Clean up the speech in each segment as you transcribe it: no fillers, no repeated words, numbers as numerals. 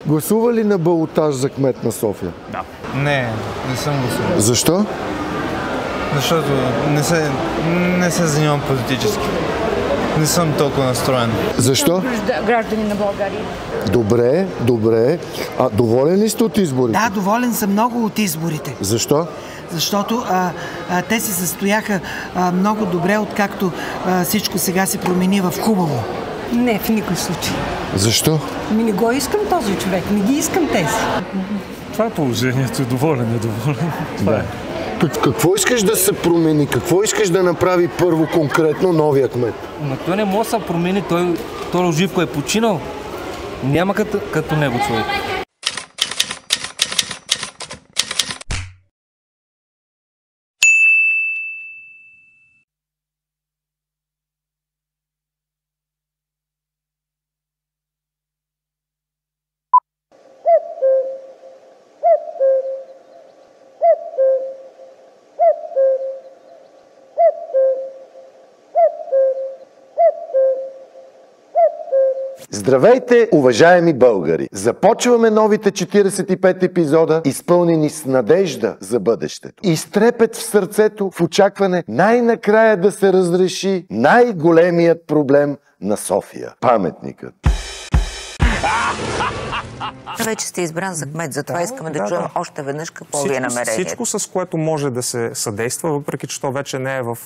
Гласува ли на балотаж за кмет на София? Да. Не съм гласувал. Защо? Защото не се занимавам политически. Не съм толкова настроен. Защо? Граждани на България. Добре. Доволен ли сте от изборите? Да, доволен съм много от изборите. Защо? Защото те се състояха много добре, откакто всичко сега се промени в хубаво. Не, в никой случай. Защо? Не го искам този човек, не ги искам тези. Това е положението, доволен. Това е. Какво искаш да се промени? Какво искаш да направи първо конкретно новия кмет? Но той не може да се промени, той Живко е починал. Няма като него човек. Здравейте, уважаеми българи! Започваме новите 45 епизода, изпълнени с надежда за бъдещето и с трепет в сърцето, в очакване най-накрая да се разреши най-големият проблем на София – паметникът. Вече сте избран за кмет, затова искаме да чуем още веднъж какво ви е намерението. Всичко, с което може да се съдейства, въпреки че то вече не е в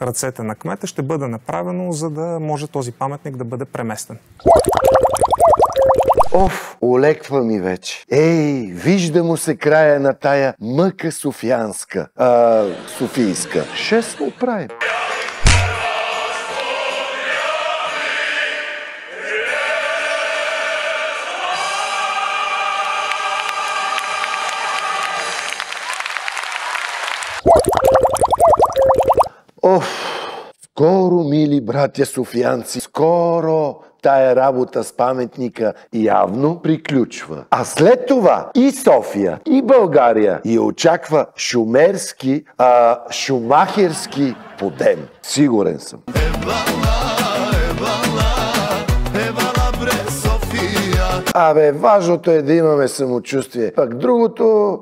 ръцете на кмета, ще бъде направено, за да може този паметник да бъде преместен. Олеква ми вече. Вижда му се края на тая мъка софиянска, софийска. Ще се оправим. Скоро, мили братя софиянци, скоро тая работа с паметника явно приключва. А след това и София, и България я очаква шумерски, шумахерски подем. Сигурен съм. Важното е да имаме самочувствие. Пък другото...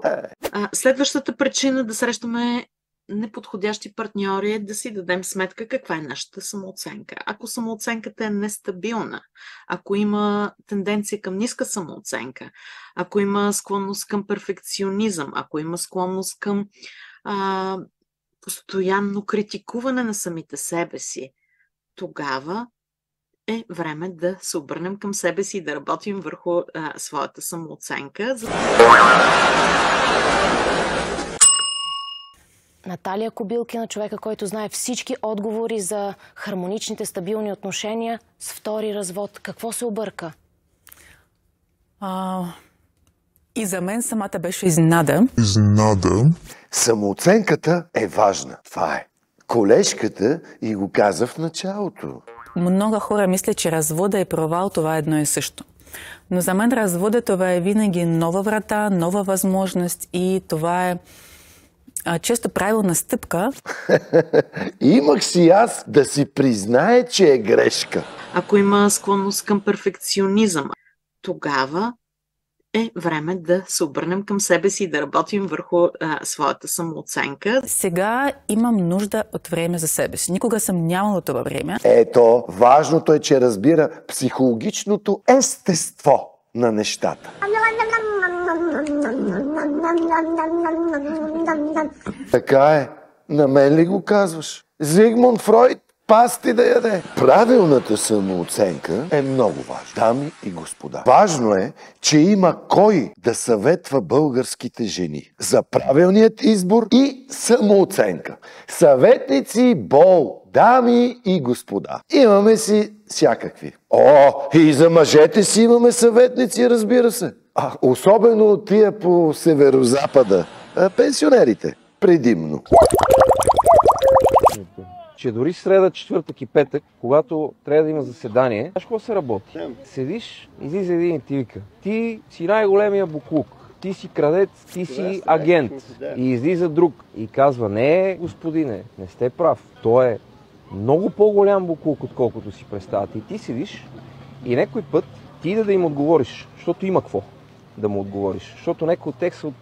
Следващата причина да срещаме неподходящи партньори е да си дадем сметка каква е нашата самооценка. Ако самооценката е нестабилна, ако има тенденция към ниска самооценка, ако има склонност към перфекционизъм, ако има склонност към постоянно критикуване на самите себе си, тогава е време да се обърнем към себе си и да работим върху своята самооценка. Наталия Кобилкина, човека, който знае всички отговори за хармоничните, стабилни отношения с втори развод. Какво се обърка? И за мен самата беше изненада. Самооценката е важна. Това е. Колежката и го каза в началото. Много хора мислят, че развода е провал, това е едно и също. Но за мен развода това е винаги нова врата, нова възможност и това е често правилна стъпка. Имах си аз да си признае, че е грешка. Ако има склонност към перфекционизъм, тогава е време да се обърнем към себе си и да работим върху своята самооценка. Сега имам нужда от време за себе си. Никога съм нямала това време. Ето, важното е, че разбира психологичното естество на нещата. Така е. На мен ли го казваш? Зигмунд Фройд пасти да яде. Правилната самооценка е много важна. Дами и господа. Важно е, че има кой да съветва българските жени за правилният избор и самооценка. Съветници бол, дами и господа. Имаме си всякакви. И за мъжете си имаме съветници, разбира се. Особено от тия по северозапада. Пенсионерите. Предимно. Че дори среда, четвъртък и петък, когато трябва да има заседание, знаеш какво се работи? Седиш, излиза един и ти вика: ти си най-големия буклук, ти си крадец, ти си агент. И излиза друг и казва: не, господине, не сте прав. Той е много по-голям буклук, отколкото си представяте. И ти седиш и някой път ти да им отговориш, защото има какво да му отговориш. Защото някой от тях са от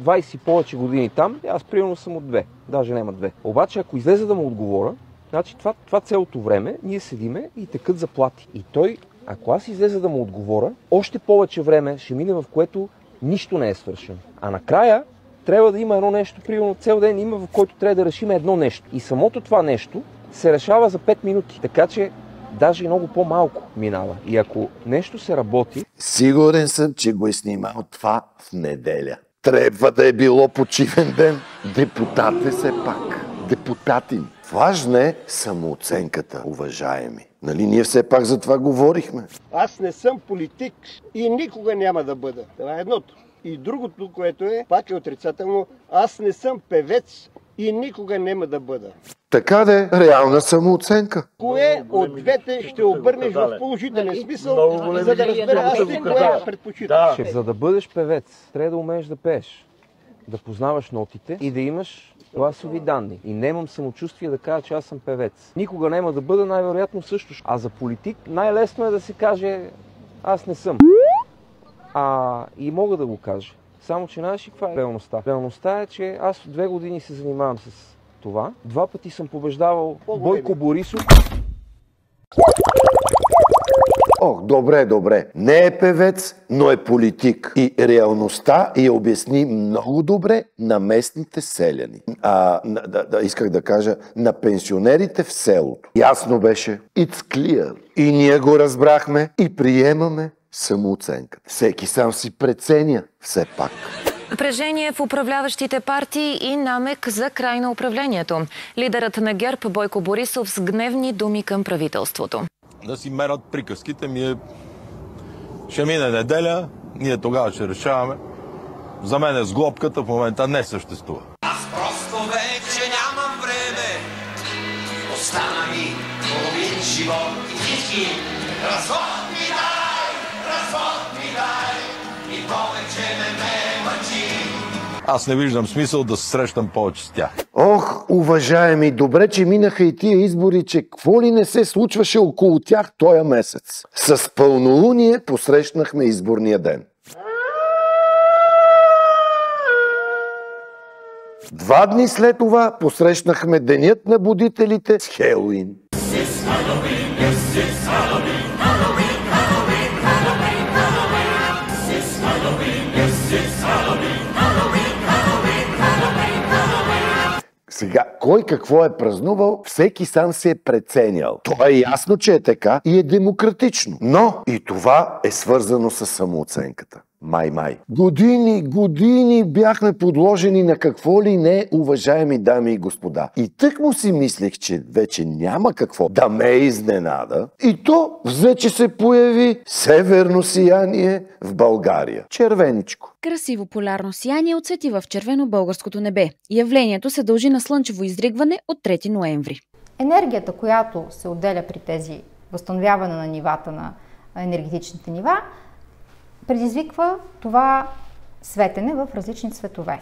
20 и повече години там, аз примерно съм от 2, даже няма 2. Обаче ако излезе да му отговоря, значи това цялото време ние седиме и текат заплати. И той, ако аз излезе да му отговоря, още повече време ще мине, в което нищо не е свършено. А накрая трябва да има едно нещо, примерно цял ден има, в който трябва да решим едно нещо. И самото това нещо се решава за 5 минути. Така че даже и много по-малко минава. И ако нещо се работи... Сигурен съм, че го е снимал това в неделя. Трябва да е било почивен ден. Депутат е все пак. Депутатин. Важна е самооценката, уважаеми. Нали ние все пак за това говорихме? Аз не съм политик и никога няма да бъда. Това е едното. И другото, което е, пак е отрицателно, аз не съм певец и никога няма да бъда. Така де, реална самооценка. Кое от двете ще обърнеш в положителен смисъл, за да разбера аз ти кое предпочиташ? За да бъдеш певец, трябва да умееш да пееш, да познаваш нотите и да имаш гласови данни. И нямам самочувствие да кажа, че аз съм певец. Никога няма да бъда, най-вероятно също. А за политик най-лесно е да се каже, аз не съм. И мога да го кажа. Само, че знаеш ли каква е реалността? Реалността е, че аз от 2 години се занимавам с това. 2 пъти съм побеждавал Бойко Борисов. Добре. Не е певец, но е политик. И реалността я обясни много добре на местните селяни. Исках да кажа, на пенсионерите в селото. Ясно беше. It's clear. И ние го разбрахме и приемаме самооценка. Всеки сам си преценя все пак. Напрежение в управляващите партии и намек за край на управлението. Лидерът на ГЕРБ Бойко Борисов с гневни думи към правителството. Да си мерят приказките ще мине неделя, ние тогава ще решаваме. За мен сглобката в момента не съществува. Аз просто вече нямам време. Остана ми половин живот и всички. Развод ми дай и повече не ме мъчи. Аз не виждам смисъл да се срещам повече с тях. Уважаеми, добре, че минаха и тия избори, че какво ли не се случваше около тях този месец. С пълнолуние посрещнахме изборния ден. 2 дни след това посрещнахме Денят на будителите с Хелоуин. Сега, кой какво е празнувал, всеки сам се е преценял. Това е ясно, че е така и е демократично. Но и това е свързано с самооценката. Май. Години бяхме подложени на какво ли не, уважаеми дами и господа. И тъкмо си мислех, че вече няма какво да ме изненада. И то взе, че се появи северно сияние в България. Червеничко. Красиво полярно сияние отсвети в червено българското небе. Явлението се дължи на слънчево изригване от 3 ноември. Енергията, която се отделя при тези възстановяване на нивата на енергетичните нива, предизвиква това светене в различни цветове.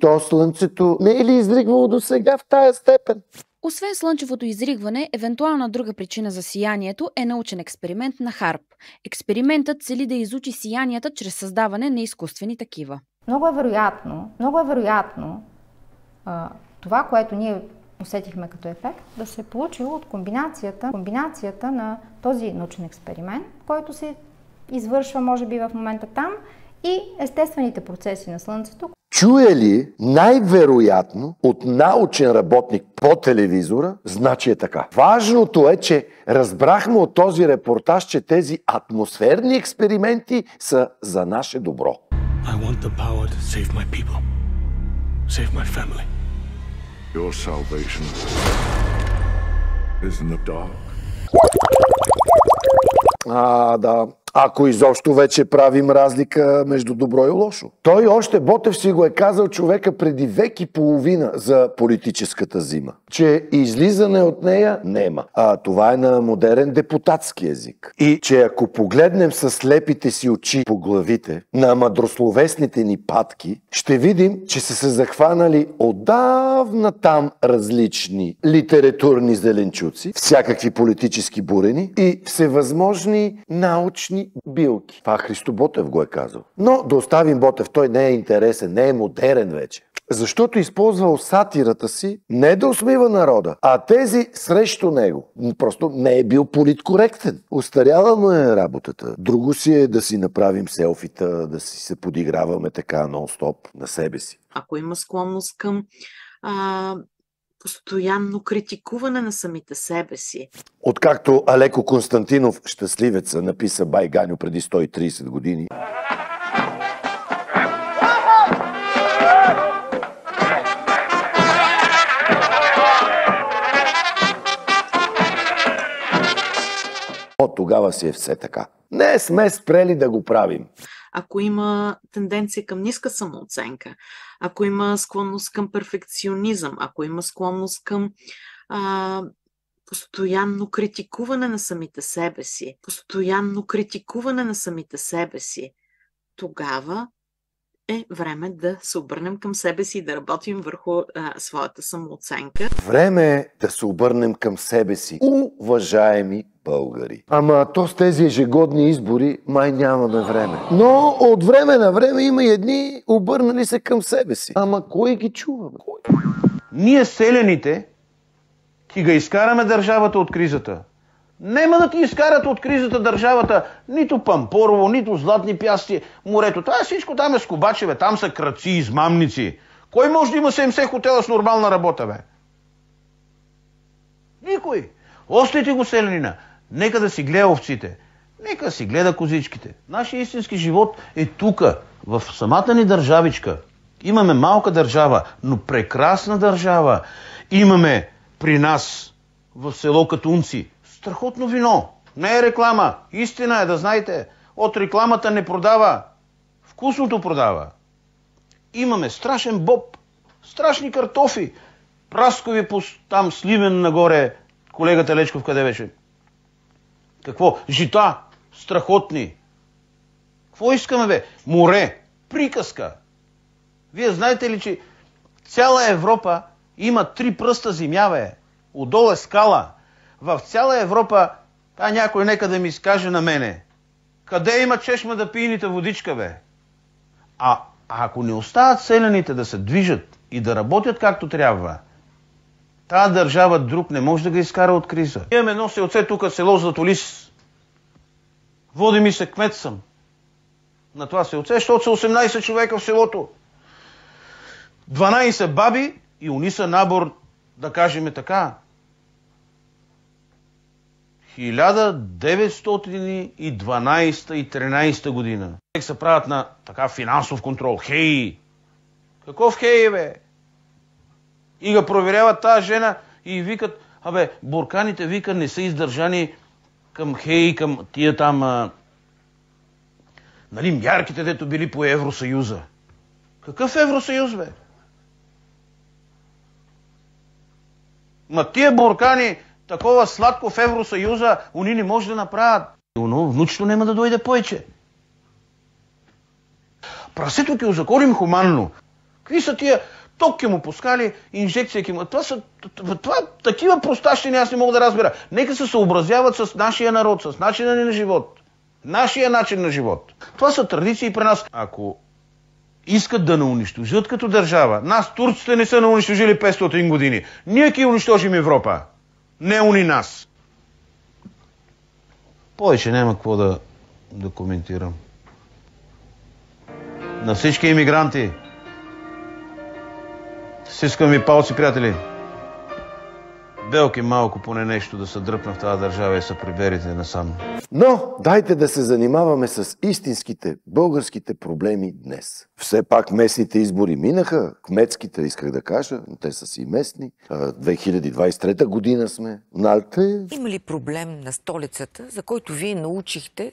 То слънцето не е ли изригвало до сега в тая степен? Освен слънчевото изригване, евентуална друга причина за сиянието е научен експеримент на Харп. Експериментът цели да изучи сиянията чрез създаване на изкуствени такива. Много е вероятно това, което ние усетихме като ефект, да се е получило от комбинацията на този научен експеримент, който се извършва, може би, в момента там, и естествените процеси на Слънцето. Чуе ли най-вероятно от научен работник по телевизора, значи е така. Важното е, че разбрахме от този репортаж, че тези атмосферни експерименти са за наше добро. I want the power to save my people. Save my family. Your salvation is in the dark. Да. Ако изобщо вече правим разлика между добро и лошо. Той още Ботев си го е казал човека преди век и половина за политическата зима. Че излизане от нея нема. Това е на модерен депутатски език. И че ако погледнем с слепите си очи по главите на мъдрословесните ни патки, ще видим, че са се захванали отдавна там различни литературни зеленчуци, всякакви политически бурени и всевъзможни научни и билки. Това Христо Ботев го е казал. Но да оставим Ботев, той не е интересен, не е модерен вече. Защото използвал сатирата си не да усмива народа, а тези срещу него. Просто не е бил политкоректен. Остаряла му е работата. Друго си е да си направим селфита, да си се подиграваме така нон-стоп на себе си. Ако има склонност към постоянно критикуване на самите себе си. Откакто Алеко Константинов, щастливеца, написа Бай Ганьо преди 130 години, от тогава си е все така. Не сме спрели да го правим. Ако има тенденция към ниска самооценка, ако има склонност към перфекционизъм, ако има склонност към постоянно критикуване на самите себе си, тогава е време да се обърнем към себе си и да работим върху своята самооценка. Време е да се обърнем към себе си, уважаеми българи. Ама то с тези ежегодни избори май нямаме време. Но от време на време има и едни обърнали се към себе си. Ама кой ги чува? Ние селяните ти ga изкараме държавата от кризата. Нема да ти изкарат от кризата държавата нито Пампорово, нито Златни пясъци, морето. Това всичко там е скубаче, там са крадци, измамници. Кой може да има 70 хотела с нормална работа, бе? Никой. Остайте го селянина. Нека да си гледа овците. Нека да си гледа козичките. Нашия истински живот е тука, в самата ни държавичка. Имаме малка държава, но прекрасна държава. Имаме при нас в село Катунци страхотно вино. Не е реклама. Истина е, да знаете. От рекламата не продава. Вкусното продава. Имаме страшен боб. Страшни картофи. Праскови там Сливен нагоре. Колегата Лечков къде беше? Какво? Жита. Страхотни. Какво искаме, бе? Море. Приказка. Вие знаете ли, че цяла Европа има 3 пръста земя, бе? Отдолу е скала. В цяла Европа, някой нека да ми изкаже на мене, къде има чешма да пийните водичка, бе? А ако не остават селяните да се движат и да работят както трябва, тази държава друг не може да ги изкара от криза. Имаме едно селце тук, село Златолис. Води ми се, кмет съм на това селце, защото са 18 човека в селото. 12 баби и они са набор, да кажем така, 1912 и 13 година. Се правят на така финансов контрол. Хей! Каков хей, бе? И го проверяват тази жена и викат, бурканите, вика, не са издържани към хей, към тия там, мярките, дето били по Евросъюза. Какъв Евросъюз, бе? Ма тия буркани, такова сладко в Евросъюза, они не може да направят. Но внучето няма да дойде повече. Прасето ке узаконим хуманно. Какви са тия? Ток ке му пускали, инжекция ке му... Това такива простащини аз не мога да разбера. Нека се съобразяват с нашия народ, с начина ни на живот. Нашия начин на живот. Това са традиции при нас. Ако искат да не унищожат като държава, нас турците не са не унищожили 500 години. Ние ке унищожим Европа. Не уни нас. Повече няма какво да коментирам. На всички имигранти стискам ви палци, приятели. Белки малко поне нещо да се дръпна в тази държава и се приберете насам. Но дайте да се занимаваме с истинските българските проблеми днес. Все пак местните избори минаха, кметските исках да кажа, но те са си местни. 2023 година сме. Има ли проблем на столицата, за който вие научихте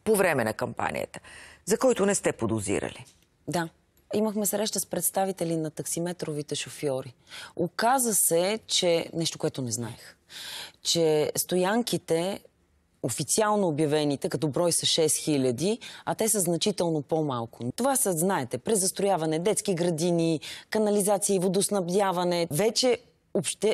по време на кампанията, за който не сте подозирали? Да. Имахме среща с представители на таксиметровите шофьори. Оказа се, че нещо, което не знаех, че стоянките, официално обявените като брой са 6000, а те са значително по-малко. Това са, знаете, презастрояване, детски градини, канализация и водоснабдяване. Вече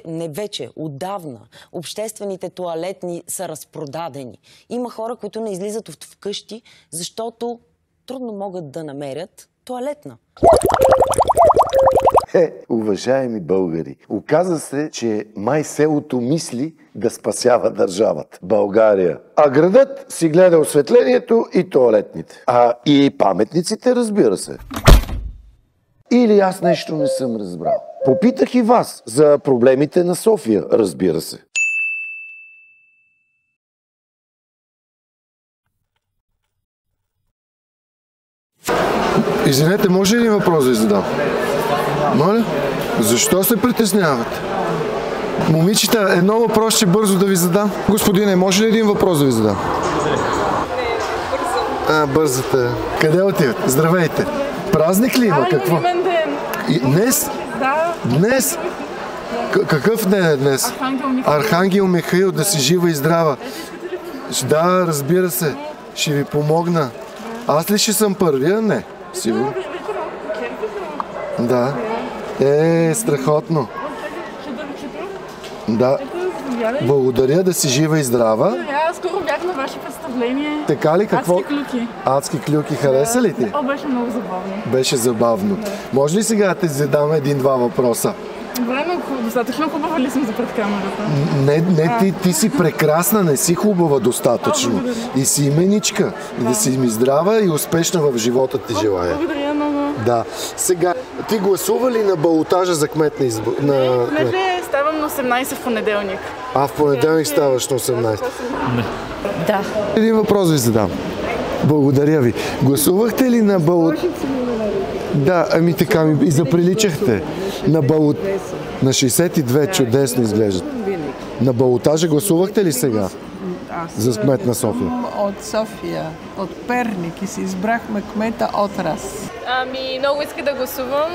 не вече, отдавна, обществените тоалетни са разпродадени. Има хора, които не излизат от вкъщи, защото трудно могат да намерят тоалетна. Уважаеми българи, оказа се, че май селото мисли да спасява държавата. България. А градът си гледа осветлението и тоалетните. А и паметниците, разбира се. Или аз нещо не съм разбрал. Попитах и вас за проблемите на София, разбира се. Извинете, може ли един въпрос да ви задам? Моля? Защо се притеснявате? Момичета, едно въпрос бързо да ви задам. Господине, може ли един въпрос да ви задам? Бързате. Къде отивате? Здравейте. Празник ли има? Какво? Днес? Да. Днес? Какъв ден е днес? Архангел Михаил, да си жива и здрава. Да, разбира се. Ще ви помогна. Аз ли ще съм първия? Не. Сигурно. Да. Страхотно. Да. Благодаря, да си жива и здрава. Аз скоро бях на ваше представление. Така ли? Какво? Адски клюки. Адски клюки. Хареса ли ти? Беше много забавно. Беше забавно. Да. Може ли сега да те задам един-два въпроса? Достатъчно хубава ли съм за пред камерата? Не, ти си прекрасна, не си хубава достатъчно. И си именичка. И да си ми здрава и успешна в живота ти желая. Благодаря много. Да. Сега, ти гласува ли на балотажа за кмет на избор? Не, ставам на 18 в понеделник. В понеделник ставаш на 18? Не. Да. Един въпрос ви задам. Благодаря ви. Гласувахте ли на балотажа? Да, така ми и заприличахте. На 62 чудесно изглеждат. На балотажа гласувахте ли сега? За кмет на София? От София, от Перник и си избрахме кмета от Раз. Много исках да гласувам,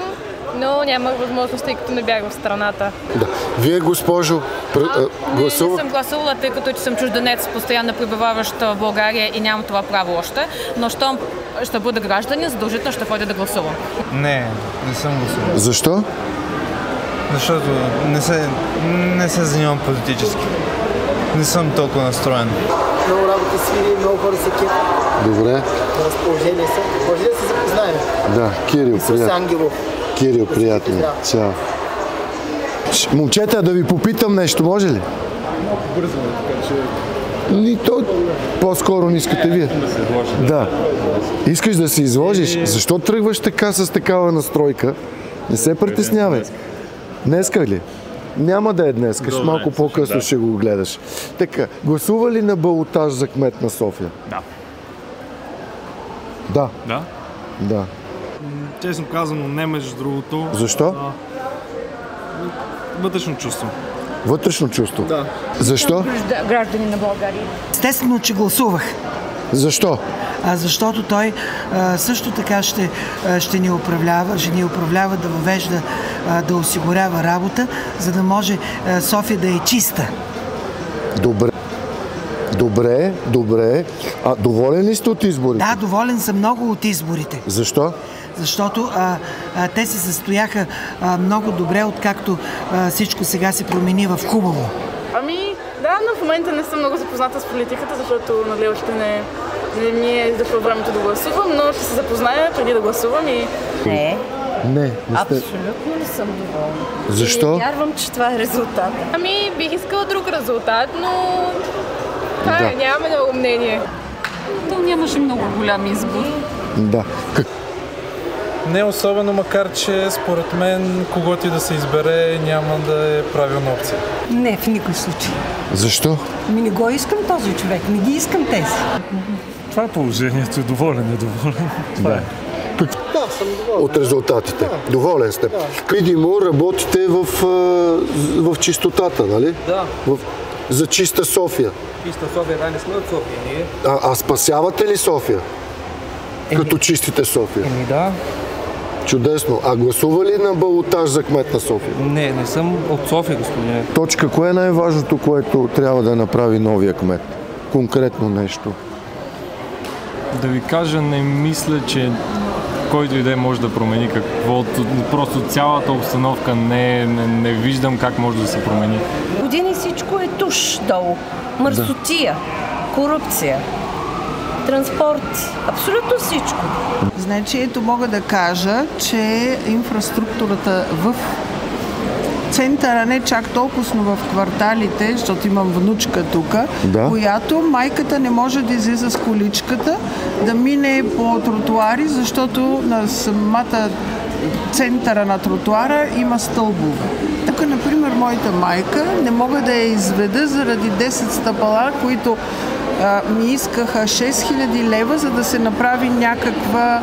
но нямах възможност, тъй като не бях в страната. Да. Вие, госпожо, гласувах? Не съм гласувала, тъй като съм чужденец, постоянно пребиваваща в България и нямам това право още, но щом ще бъда гражданин, задължително ще ходя да гласувам. Не съм гласувал. Защо? Защото не се занимавам политически. Не съм толкова настроен. Много работа свири, много хора са кеф. Добре. На разположение са. Може ли да се запознаем? Да, Кирил, приятно. Ангелов. Кирил, приятно. Чао. Момчета, да ви попитам нещо, може ли? Много бързо, така че... По-скоро не искате вие. Да. Искаш да се изложиш? Защо тръгваш така с такава настройка? Не се притеснявай. Днеска ли? Няма да е днес, малко по-късно ще го гледаш. Така, гласува ли на балотаж за кмет на София? Да. Да. Честно казано, не между другото. Защо? Вътрешно чувство. Вътрешно чувство? Да. Защо? Граждани на България. Естествено, че гласувах. Защо? Защото той също така ще ни управлява, да въвежда, да осигурява работа, за да може София да е чиста. Добре. А доволен ли сте от изборите? Да, доволен съм много от изборите. Защо? Защото те се състояха много добре, откакто всичко сега се промени в хубаво. Да, но в момента не съм много запозната с политиката, защото още не ми е зашло времето да гласувам, но ще се запозная преди да гласувам и... Не. Абсолютно не съм доволна. Защо? И не вярвам, че това е резултат. Бих искала друг резултат, но... нямаме много мнение. То нямаше много голям избор. Да. Не особено, макар че според мен когото и да се избере няма да е правилна опция. Не, в никой случай. Защо? Не го искам този човек, не ги искам тези. Това е положението, доволен. Да. Съм доволен. От резултатите. Да. Доволен сте. Да. Видимо, работите в чистотата, нали? Да. За чиста София. Чиста София, не сме от София, ние. А спасявате ли София? Като чистите София? Да. Чудесно. А гласува ли на балотаж за кмет на София? Не съм от София, господине. Точка. Кое е най-важното, което трябва да направи новия кмет? Конкретно нещо. Да ви кажа, не мисля, че който и да може да промени каквото. Просто цялата обстановка не виждам как може да се промени. Години всичко е туш долу. Мърсотия, корупция, транспорт, абсолютно всичко. Значи, ето мога да кажа, че инфраструктурата в центъра, не чак толкова в кварталите, защото имам внучка тук, която майката не може да излиза с количката, да мине по тротуари, защото на самата центъра на тротуара има стълбове. Тук, например, моята майка не мога да я изведа заради 10 стъпала, които ми искаха 6000 лева, за да се направи някаква,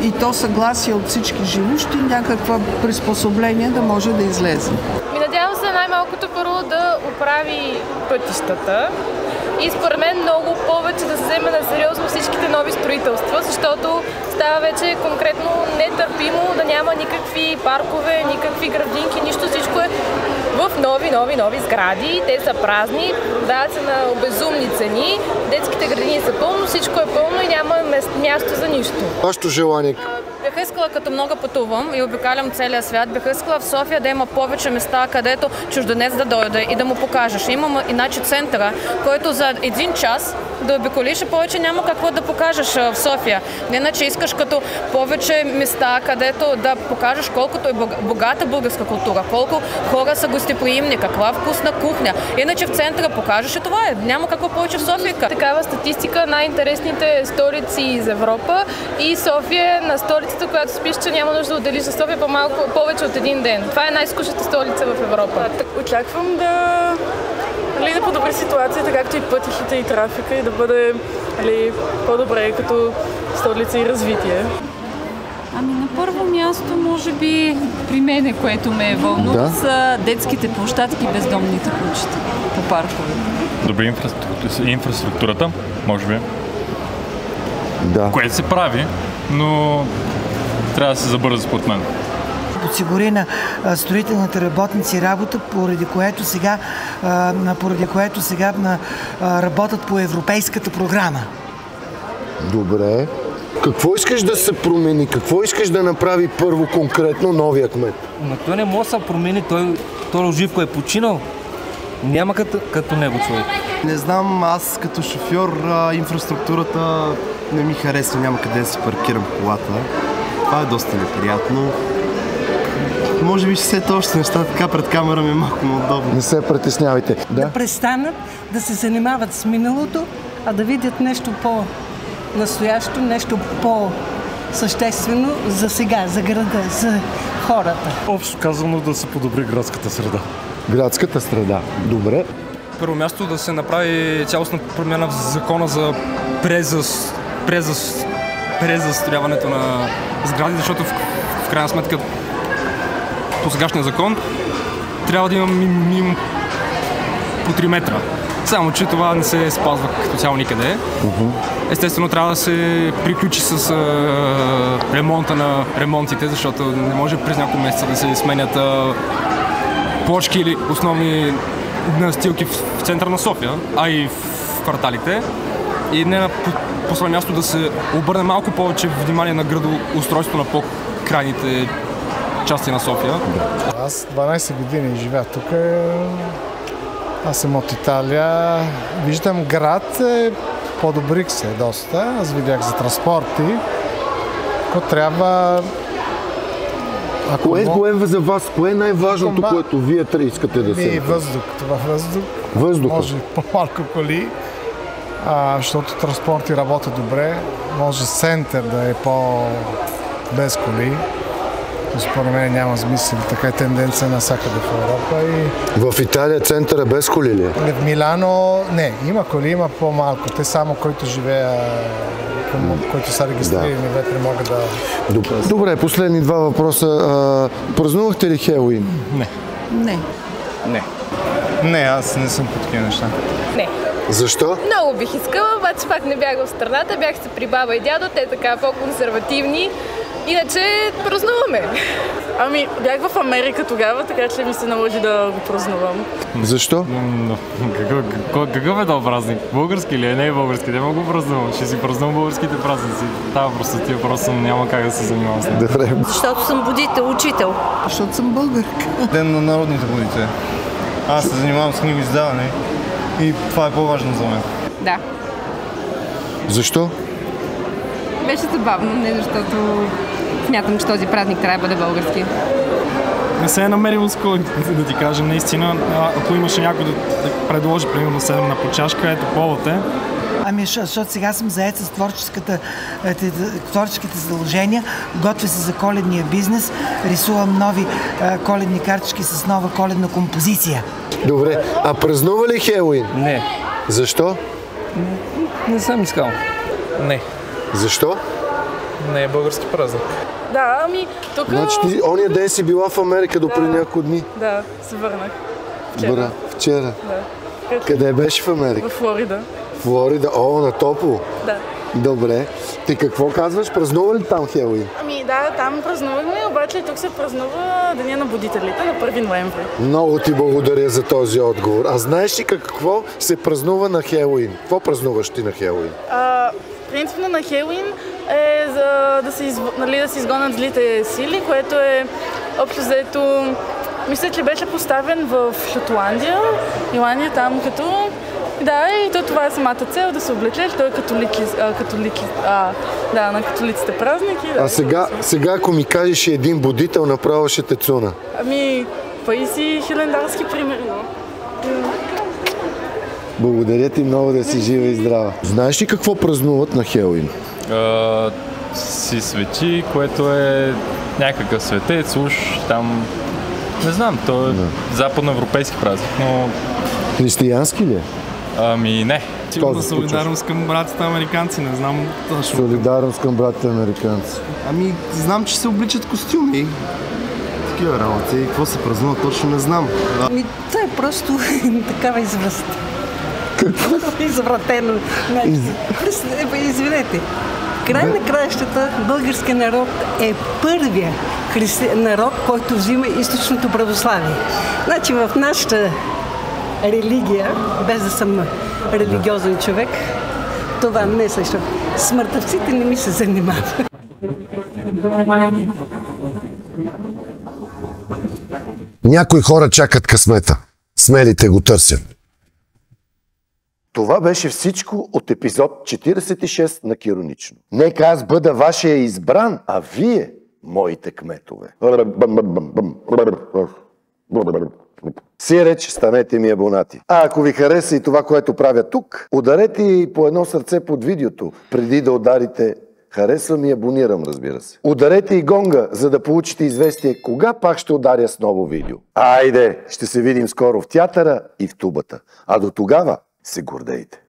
и то съгласие от всички живущи, някаква приспособление да може да излезе. Надявам се най-малкото първо да оправи пътищата и според мен много повече да се вземе на сериозно всичките нови строителства, защото става вече конкретно нетърпимо да няма никакви паркове, никакви градинки, нищо, всичко е в нови сгради. Те са празни, продават се на безумни цени, детските градини са пълно, всичко е пълно и няма място за нищо. Вашето желание? Бях искала, като много пътувам и обикалям целия свят, бях искала в София да има повече места, където чужденец да дойде и да му покажеш. Имам иначе центъра, който за 1 час да обиколиш и повече няма какво да покажеш в София. Иначе искаш като повече места, където да покажеш колкото е богата българска култура, колко хора са гостеприимни, каква вкусна кухня. Иначе в центъра покажеш и това е. Няма какво повече в София. Такава статистика, най-интересните столици из Европа и София е на столицата, която спиш, че няма нужда да отделиш за София повече от 1 ден. Това е най-скучната столица в Европа. Очаквам да подобри ситуацията, както и пътищата и трафика, и да бъде по-добре като столица и развитие. Ами на първо място, може би при мене, което ме вълнува, са детските площадки и бездомните кучета по парковете. Добре инфраструктурата, може би. Което се прави, но трябва да се забърза според мен. Подсигури на строителните работници работа, поради което сега работят по европейската програма. Добре. Какво искаш да се промени? Какво искаш да направи първо конкретно новия кмет? Но той не може да се промени, той Живко е починал. Няма като него човек. Не знам, аз като шофьор инфраструктурата не ми харесва, няма къде да си паркирам колата. Това е доста неприятно. Може би ще сета още неща, така пред камера ми е малко неудобно. Не се притеснявайте. Да престанат да се занимават с миналото, а да видят нещо по-настоящо, нещо по-съществено за сега, за града, за хората. Общо казано да се подобри градската среда. Градската среда. Добре. Първо място да се направи цялостна промяна в закона за презастрояването на сгради, защото в крайна сметка по сегашния закон трябва да има минимум по 3 метра. Само че това не се спазва като цяло никъде. Естествено трябва да се приключи с ремонта на ремонтите, защото не може през няколко месеца да се сменят плочки или основни настилки в центъра на София, а и в кварталите. И не на последно място да се обърне малко повече внимание на градоустройството на по-крайните части на София. Аз 12 години живея тук. Аз съм от Италия. Виждам град, подобрих се доста. Аз видях за транспорти. Ако трябва... Кое е за вас? Кое е най-важното, което вие искате да се... Въздух. Това въздух. Въздуха. Може по-малко коли, защото транспорти работят добре. Може център да е без коли. Според мен няма смисъл. Така е тенденция навсякъде в Европа. В Италия центъра без коли ли? В Милано не. Има коли, има по-малко. Те само, които са регистрирани, вече могат да... Добре, последни 2 въпроса. Празнувахте ли Хелоуин? Не, аз не съм по такива неща. Не. Защо? Много бих искала, обаче пак не бях в страната, бях се при баба и дядо, те така по-консервативни. Иначе празнуваме. Ами, бях в Америка тогава, така че ми се наложи да го празнувам. Защо? Какъв е този празник? Български ли е? Не е български. Не мога го празнувам. Ще си празнувам българските празници. Това просто тия просто няма как да се занимавам с него. Добре. Защото съм будител, учител. Защото съм българка. Ден на народните будители. Аз се занимавам с книгоиздаване и това е по-важно за мен. Да. Защо? Беше забавно, не защото смятам, че този празник трябва да бъде български. Не се е намерил с кой да ти кажа наистина. Ако имаше някой да предложи, примерно 7 на по чашка, ето повод е. Ами, защото сега съм заед с творческите задължения, готвя се за коледния бизнес, рисувам нови коледни картички с нова коледна композиция. Добре, а празнува ли Хелоуин? Не. Защо? Не съм искал. Не. Защо? Не е български празник. Да, ами тук... Значи ти ония ден си била в Америка допреди няколко дни? Да, се върнах. Вчера. Вчера? Да. Къде беше в Америка? В Флорида. Флорида? О, на топло? Да. Добре. Ти какво казваш? Празнува ли там Хелоуин? Ами да, там празнувахме, обаче тук се празнува Деня на будителите на 1 ноември. Много ти благодаря за този отговор. А знаеш ли какво се празнува на Хелоуин? Какво празнуваш ти на Хелоуин? Принципно на Хелоуин е за да се изгонят злите сили, което е общо взето, мисля, че беше поставен в Шотландия, Ирландия там като... Да, и това е самата цел, да се облечеш, той е на католиците празники. А сега, ако ми кажеш един будител, направо ще те цуна. Ами, Паисий Хилендарски, примерно. Благодаря ти много, да си жива и здрава. Знаеш ли какво празнуват на Хелоуин? Си свети, което е някакъв светец, уж там... Не знам, то е западноевропейски празник, но... Християнски ли е? Ами не. Сигурно солидарност към братите американци, не знам точно. Солидарност към братите американци. Ами, знам, че се обличат костюми. Такива работи. Какво се празнува, точно не знам. Ами, това е просто такава извръст. Какво? Извратено. Извинете. Край на краищата българския народ е първия народ, който взима източното православие. Значи в нашата религия, без да съм религиозен човек, това не е също. Смъртъвците не ми се занимават. Някои хора чакат късмета. Смелите го търсят. Това беше всичко от епизод 46 на Киронично. Нека аз бъда вашия избран, а вие, моите кметове. Сиреч, станете ми абонати. А ако ви хареса и това, което правя тук, ударете и по едно сърце под видеото, преди да ударите харесвам и абонирам, разбира се. Ударете и гонга, за да получите известие кога пак ще ударя с ново видео. Айде, ще се видим скоро в театъра и в тубата. А до тогава се гордейте.